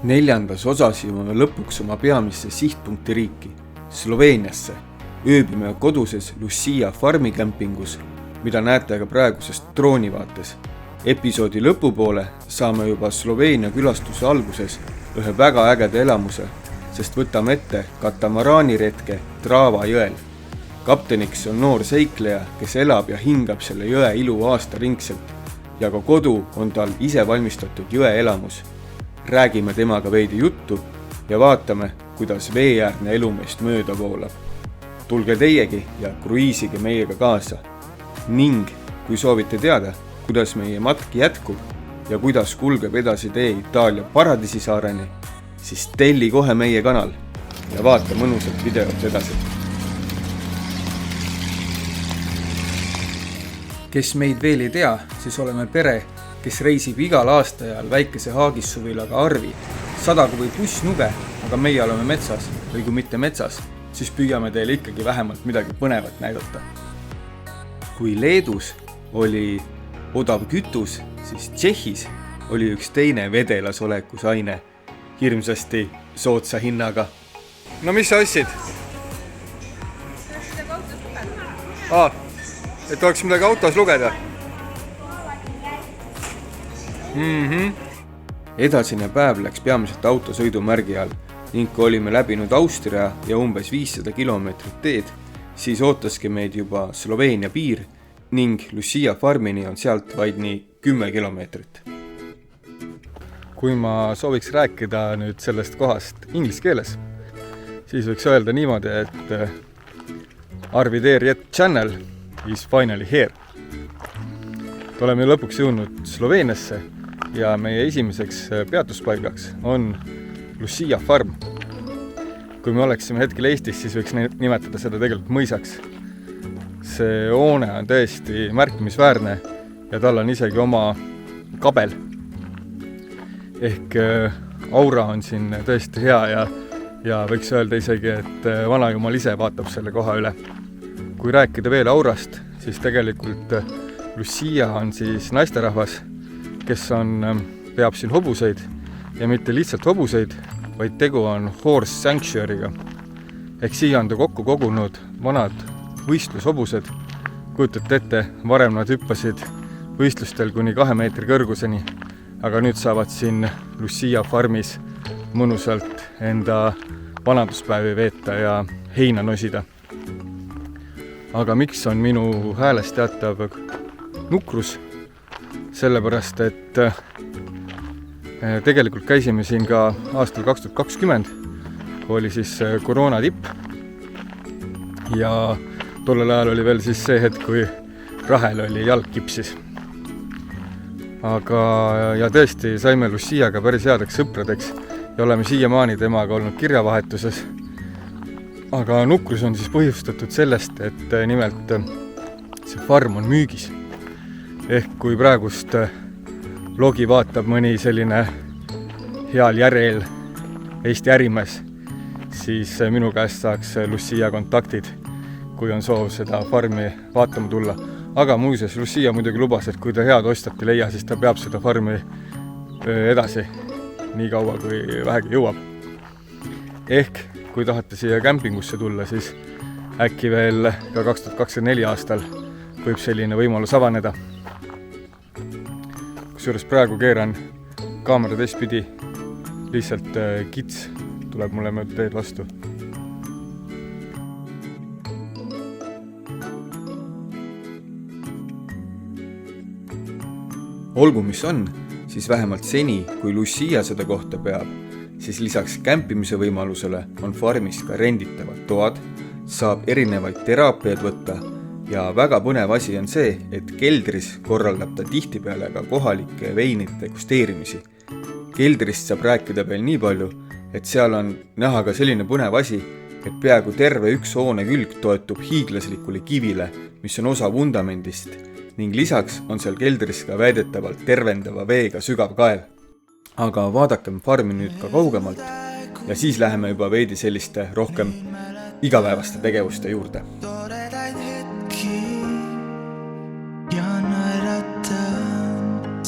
Neljandas osas jõuame lõpuks oma peamisse sihtpunkti riiki, Sloveeniasse. Ööbime koduses Lucia farmikämpingus, mida näete ka praegusest droonivaates. Episoodi lõpupoole saame juba Sloveenia külastuse alguses ühe väga ägeda elamuse, sest võtame ette katamaraaniretke Drava jõel. Kapteniks on noor seikleja, kes elab ja hingab selle jõe ilu aastaringselt ja ka kodu on tal ise valmistatud jõeelamus. Räägime temaga veidi juttu ja vaatame, kuidas veeäärne elu meist mööda voolab. Tulge teiegi ja kruiisige meiega kaasa. Ning kui soovite teada, kuidas meie matk jätkub ja kuidas kulgeb edasi tee Itaalia paradiisisaareni, siis telli kohe meie kanal ja vaata mõnusat videot edasi. Kes meid veel ei tea, siis oleme pere, kes reisib igal aastaajal väikese haagissuvilaga Arvi. 100 kui bussnuge, aga meie oleme metsas või kui mitte metsas, siis püüame teile ikkagi vähemalt midagi põnevat näidata. Kui Leedus oli odav kütus, siis Tšehhis oli üks teine vedelas olekus aine, hirmsasti soodsa hinnaga. No mis sa ostsid? Et oleks midagi autos lugeda? Edasine päev läks peamiselt autosõidumärgi all ning kui olime läbinud Austria ja umbes 500 kilomeetrit teed, siis ootaski meid juba Sloveenia piir ning Lucia farmini on sealt vaid nii 10 kilomeetrit. Kui ma sooviks rääkida nüüd sellest kohast inglise keeles, siis võiks öelda niimoodi, et Arvi Teeriet Channel is finally here. Oleme lõpuks jõudnud Sloveeniasse ja meie esimeseks peatuspaigaks on Lucia farm. Kui me oleksime hetkel Eestis, siis võiks nimetada seda tegelikult mõisaks. See hoone on tõesti märkimisväärne ja tal on isegi oma kabel. Ehk aura on siin tõesti hea ja võiks öelda isegi, et vanajumal ise vaatab selle koha üle. Kui rääkida veel aurast, siis tegelikult Lucia on siis naisterahvas, kes peab siin hobuseid ja mitte lihtsalt hobuseid, vaid tegu on horse sanctuary'ga. Ehk siia on ta kokku kogunud vanad võistlushobused. Kujutate ette, varem nad hüppasid võistlustel kuni 2 meetri kõrguseni, aga nüüd saavad siin Lucia farmis mõnusalt enda vanaduspäevi veeta ja heina nosida. Aga miks on minu häälest teatav nukrus? Sellepärast, et tegelikult käisime siin ka aastal 2020, kui oli siis koroona tipp ja tollel ajal oli veel siis see hetk, kui Rahel oli jalg kipsis. Ja tõesti saime Luciaga päris headeks sõpradeks ja oleme siiamaani temaga olnud kirjavahetuses. Aga nukrus on siis põhjustatud sellest, et nimelt see farm on müügis. Ehk kui praegust logi vaatab mõni selline heal järjel Eesti ärimees, siis minu käest saaks Lucia kontaktid, kui on soov seda farmi vaatama tulla. Aga muuseas, Lucia muidugi lubas, et kui ta head ostat ei leia, siis ta peab seda farmi edasi nii kaua, kui vähegi jõuab. Ehk kui tahate siia kämpingusse tulla, siis äkki veel ka 2024 aastal võib selline võimalus avaneda. Kusjuures praegu keeran kaamera teistpidi, lihtsalt kits tuleb mulle mööda teed vastu. Olgu mis on, siis vähemalt seni, kui Lucia seda kohta peab, siis lisaks kämpimise võimalusele on farmis ka renditavad toad, saab erinevaid teraapiaid võtta ja väga põnev asi on see, et keldris korraldab ta tihtipeale ka kohalike veinide degusteerimisi. Keldrist saab rääkida veel nii palju, et seal on näha ka selline põnev asi, et peaaegu terve üks hoone külg toetub hiiglaslikule kivile, mis on osa vundamendist ning lisaks on seal keldris ka väidetavalt tervendava veega sügav kaev. Aga vaadakem farmi nüüd ka kaugemalt ja siis läheme juba veidi selliste rohkem igapäevaste tegevuste juurde.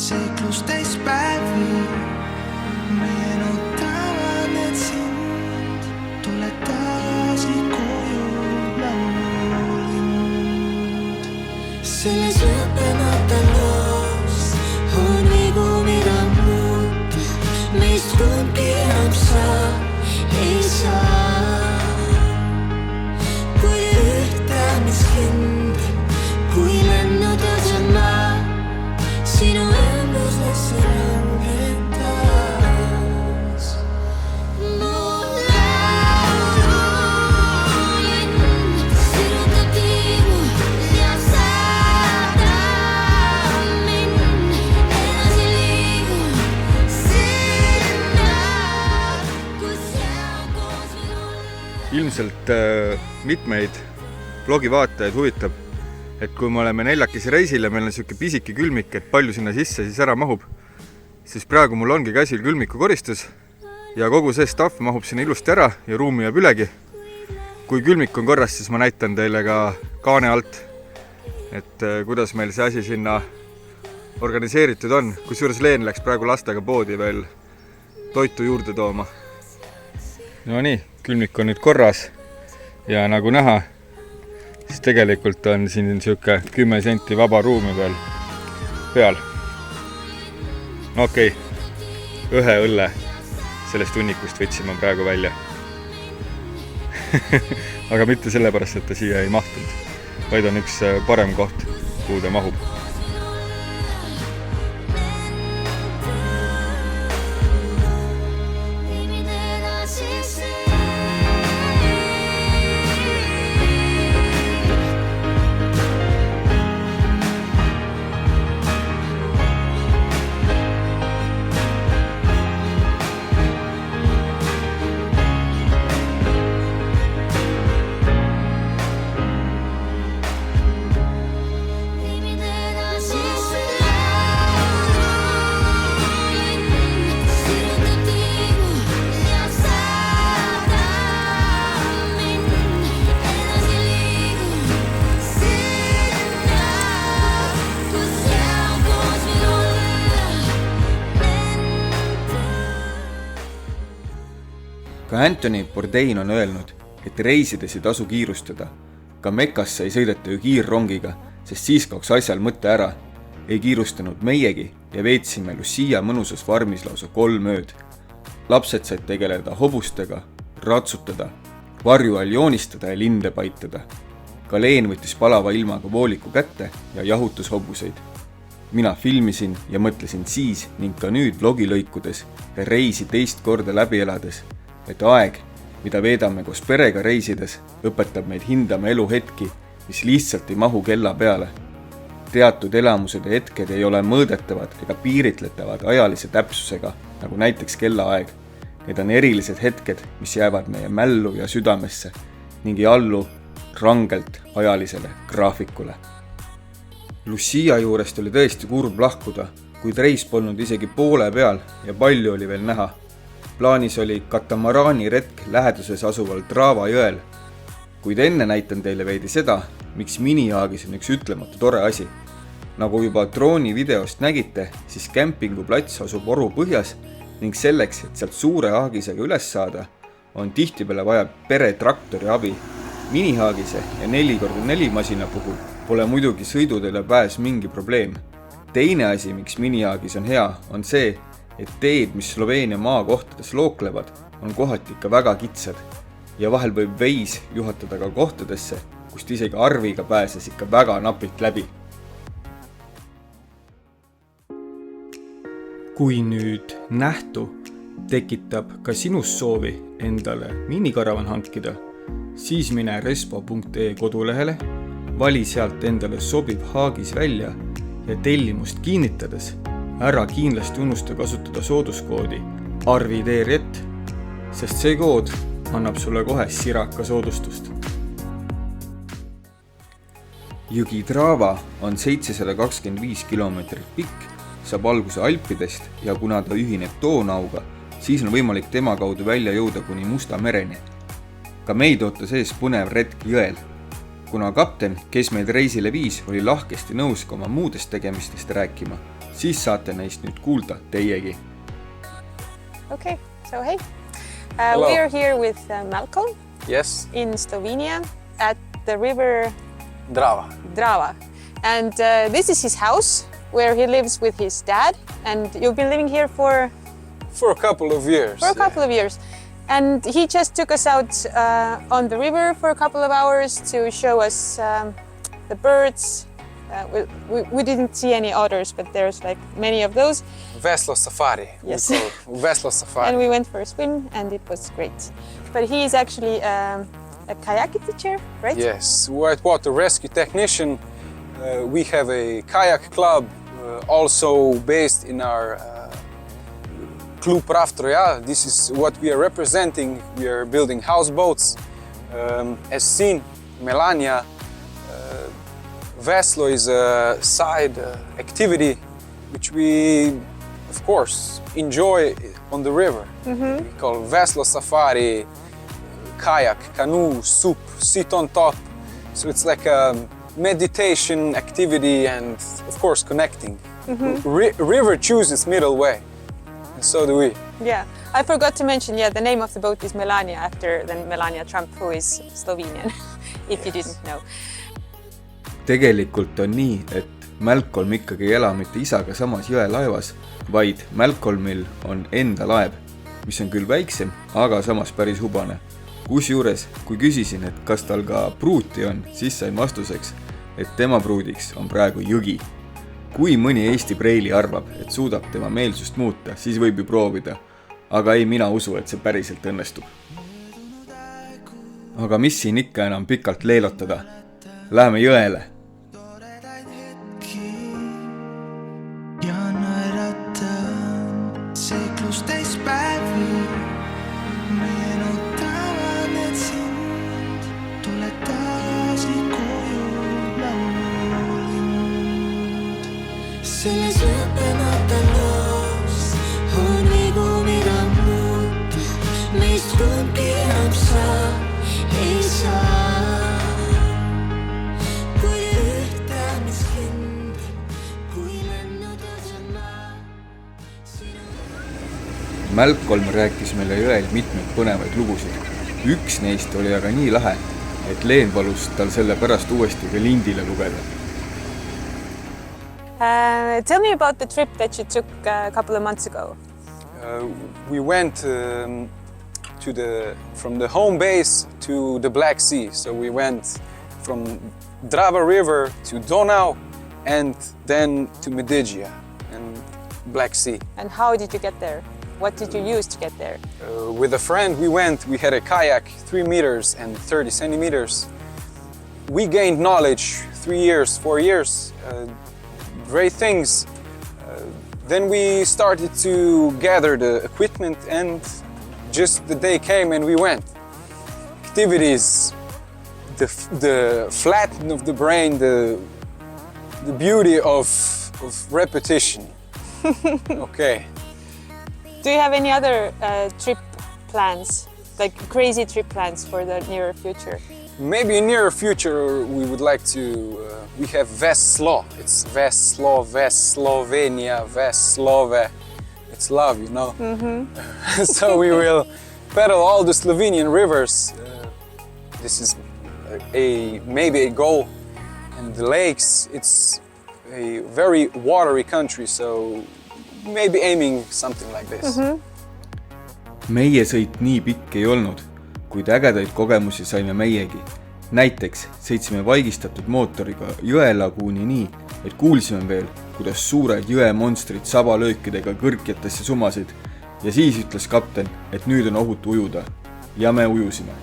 Seiklus teispäevi meenutab meist kumbki enam ei saa. Kui ühtämis hind, kui lennud otsad maa, sinu ümbrusesse langetas. Mu laululinn sirutab tiimu ja saadab mind edasi liigun sinna, kus jää koos võin olla. Ilmselt mitmeid blogivaatajaid huvitab, et kui me oleme neljakesi reisil ja meil on selline pisike külmik, et palju sinna sisse siis ära mahub, siis praegu mul ongi käsil külmiku koristus ja kogu see stuff mahub sinna ilusti ära ja ruumi jääb ülegi. Kui külmik on korras, siis ma näitan teile ka kaane alt, et kuidas meil see asi sinna organiseeritud on. Kusjuures Leen läks praegu lastega poodi veel toitu juurde tooma. No nii, külmik on nüüd korras ja nagu näha, siis tegelikult on siin siuke 10 senti vaba ruumi veel peal. Okei, ühe õlle sellest hunnikust võtsime praegu välja. Aga mitte sellepärast, et ta siia ei mahtunud, vaid on üks parem koht, kuhu ta mahub. Ka Anthony Bourdain on öelnud, et reisides ei tasu kiirustada. Ka Mekasse ei sõideta ju kiirrongiga, sest siis kaoks asjal mõtte ära. Ei kiirustanud meiegi ja veetsime Lucia mõnusas farmis lausa 3 ööd. Lapsed said tegeleda hobustega, ratsutada, varju all joonistada ja linde paitada. Ka Leen võttis palava ilmaga vooliku kätte ja jahutus hobuseid. Mina filmisin ja mõtlesin siis ning ka nüüd vlogilõikudes ja reisi teist korda läbi elades, et aeg, mida veedame koos perega reisides, õpetab meid hindama eluhetki, mis lihtsalt ei mahu kella peale. Teatud elamused ja hetked ei ole mõõdetavad ega piiritletavad ajalise täpsusega, nagu näiteks kellaaeg. Need on erilised hetked, mis jäävad meie mällu ja südamesse ning ei allu rangelt ajalisele graafikule. Lucia juurest oli tõesti kurb lahkuda, kuid reis polnud isegi poole peal ja palju oli veel näha. Plaanis oli katamaraani retk läheduses asuval Drava jõel, kuid enne näitan teile veidi seda, miks minihaagis on üks ütlematu tore asi. Nagu juba drooni videost nägite, siis kämpinguplats asub oru põhjas ning selleks, et sealt suure haagisega üles saada, on tihtipeale vaja peretraktori abi. Minihaagise ja 4x4 masina puhul pole muidugi sõidudele pääs mingi probleem. Teine asi, miks minihaagis on hea, on see, et teed, mis Sloveenia maakohtades looklevad, on kohati ikka väga kitsad ja vahel võib veis juhatada ka kohtadesse, kust isegi arviga pääses ikka väga napilt läbi. Kui nüüd nähtu tekitab ka sinus soovi endale minikaravan hankida, siis mine respo.ee kodulehele, vali sealt endale sobiv haagis välja ja tellimust kinnitades ära kindlasti unusta kasutada sooduskoodi ARVIDRET, sest see kood annab sulle kohe siraka soodustust. Jõgi Drava on 725 kilomeetrit pikk, saab alguse Alpidest ja kuna ta ühineb Donauga, siis on võimalik tema kaudu välja jõuda kuni Musta mereni. Ka meid ootas ees põnev retk jõel. Kuna kapten, kes meid reisile viis, oli lahkesti nõus ka oma muudest tegemistest rääkima, siis saate neist nüüd kuulda teiegi. Okay, so hey, we are here with Malcolm. Yes. In Slovenia at the river Drava. And this is his house where he lives with his dad. And you've been living here for For a couple of years. For a couple of years. And he just took us out on the river for a couple of hours to show us the birds. We didn't see any otters, but there's like many of those. Veslo Safari. Yes. We call it Veslo Safari. And we went for a swim and it was great. But he is actually a kayak teacher, right? Yes, whitewater rescue technician. We have a kayak club also based in our Club Raft Royal. This is what we are representing. We are building houseboats. As seen, Melania, Veslo is a side activity which we, of course, enjoy on the river. We call Veslo Safari, kayak, canoe, soup, sit on top. So it's like a meditation activity and, of course, connecting. River chooses middle way, and so do we. Yeah. I forgot to mention, the name of the boat is Melania after then Melania Trump, who is Slovenian, if you didn't know. Tegelikult on nii, et Malcolm ikkagi ei ela mitte isaga samas jõelaevas, vaid Malcolmil on enda laev, mis on küll väiksem, aga samas päris hubane. Kusjuures, kui küsisin, et kas tal ka pruuti on, siis sain vastuseks, et tema pruudiks on praegu jõgi. Kui mõni Eesti preili arvab, et suudab tema meelsust muuta, siis võib ju proovida. Aga ei, mina usu, et see päriselt õnnestub. Aga mis siin ikka enam pikalt leelotada? Läheme jõele. Ja naeratan seiklustes päevi. Meenutavad need sind, tule tagasi koju laululind. Selles lõppemata loos on vigu, mida muuta, meist kumbki enam ei saa. Malcolm rääkis meile jõel mitmeid põnevaid lugusid. Üks neist oli aga nii lahe, et Leen palus tal selle pärast uuesti ka lindile lugeda. Tell me about the trip that you took a couple of months ago. We went from the home base to the Black Sea. So we went from Drava River to Donau and then to Medicea and Black Sea. And how did you get there? What did you use to get there? With a friend we had a kayak 3 meters and 30 centimeters. We gained knowledge 3 years, 4 years, great things. Then we started to gather the equipment and just the day came and we went. Activities, the flattening of the brain, the beauty of repetition. Okay. Do you have any other trip plans, like crazy trip plans for the near future? Maybe in near future we would like to, we have Veslo. It's Veslo, Slovenia, Veslove. It's love, you know. So we will paddle all the Slovenian rivers. This is maybe a goal. And the lakes, it's a very watery country, so maybe aiming something like this. Meie sõit nii pikk ei olnud, kuid ägedaid kogemusi saime meiegi. Näiteks sõitsime vaigistatud mootoriga jõelaguuni nii, et kuulsime veel, kuidas suured jõemonstrid sabalöökidega kõrkjatesse sumasid ja siis ütles kapten, et nüüd on ohutu ujuda. Ja me ujusime.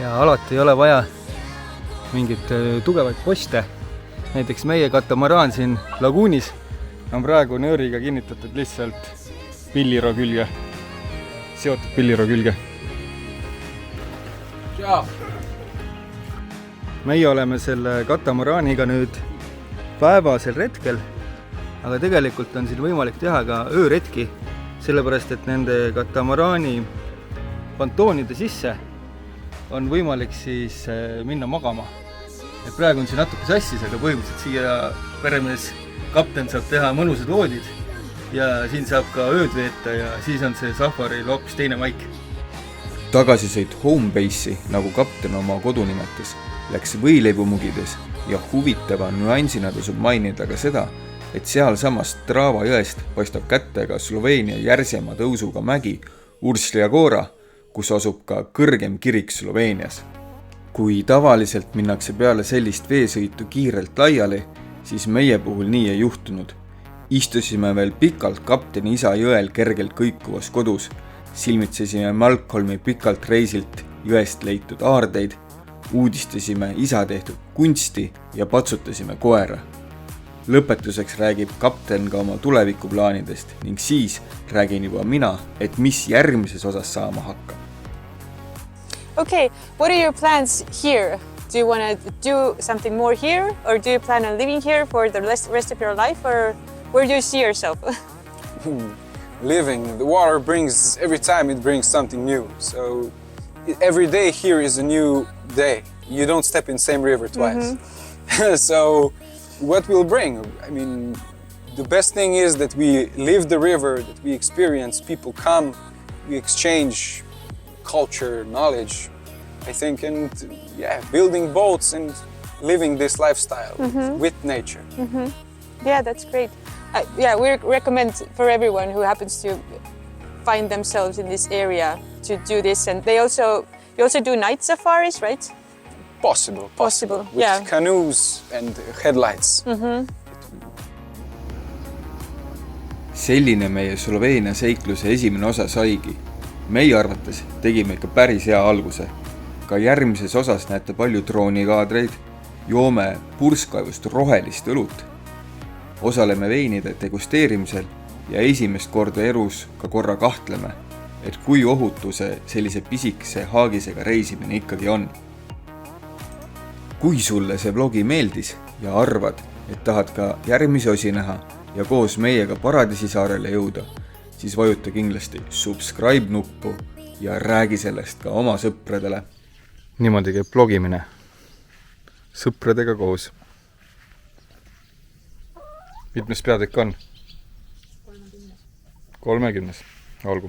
ja alati ei ole vaja mingeid tugevaid poste. Näiteks meie katamaraan siin laguunis on praegu nööriga kinnitatud lihtsalt pilliro külge, seotud pilliro külge. Meie oleme selle katamaraaniga nüüd päevasel retkel, aga tegelikult on siin võimalik teha ka ööretki, sellepärast et nende katamaraani pontoonide sisse on võimalik siis minna magama. Et praegu on siin natuke sassis, aga põhimõtteliselt siia peremees kapten saab teha mõnusad voodid ja siin saab ka ööd veeta ja siis on see safaril hoopis teine maik. Tagasisõit Homebase'i, nagu kapten oma kodu nimetas, läks võileibumugides ja huvitava nüansina tasub mainida ka seda, et sealsamas Drava jõest paistab kätte ka Sloveenia järsema tõusuga mägi Urslia Gora, kus asub ka kõrgem kirik Sloveenias. Kui tavaliselt minnakse peale sellist veesõitu kiirelt laiali, siis meie puhul nii ei juhtunud. Istusime veel pikalt kapteni isa jõel kergelt kõikuvas kodus, silmitsesime Malcolmi pikalt reisilt jõest leitud aardeid, uudistasime isa tehtud kunsti ja patsutasime koera. Lõpetuseks räägib kapten ka oma tulevikuplaanidest ning siis räägin juba mina, et mis järgmises osas saama hakkab. Okay, what are your plans here? Do you want to do something more here, or do you plan on living here for the rest of your life, or where do you see yourself? Living, the water brings, every time it brings something new. So every day here is a new day. You don't step in the same river twice. So what will bring? I mean, the best thing is that we live the river, that we experience, people come, we exchange culture, knowledge, I think, and yeah, building boats and living this lifestyle with nature. Yeah, that's great. Yeah, we recommend for everyone who happens to find themselves in this area to do this. And you also do night safaris, right? Possible. With Yeah. canoes and headlights. Selline meie Sloveenia seikluse esimene osa saigi. Meie arvates tegime ikka päris hea alguse. Ka järgmises osas näete palju droonikaadreid, joome purskkaevust rohelist õlut, osaleme veinide degusteerimisel ja esimest korda elus ka korra kahtleme, et kui ohutu see sellise pisikese haagisega reisimine ikkagi on. Kui sulle see vlogi meeldis ja arvad, et tahad ka järgmisi osi näha ja koos meiega Paradiisisaarele jõuda, siis vajuta kindlasti subscribe nuppu ja räägi sellest ka oma sõpradele. Niimoodi käib vlogimine. Sõpradega koos. Mitmes peatükk on? 30. Olgu.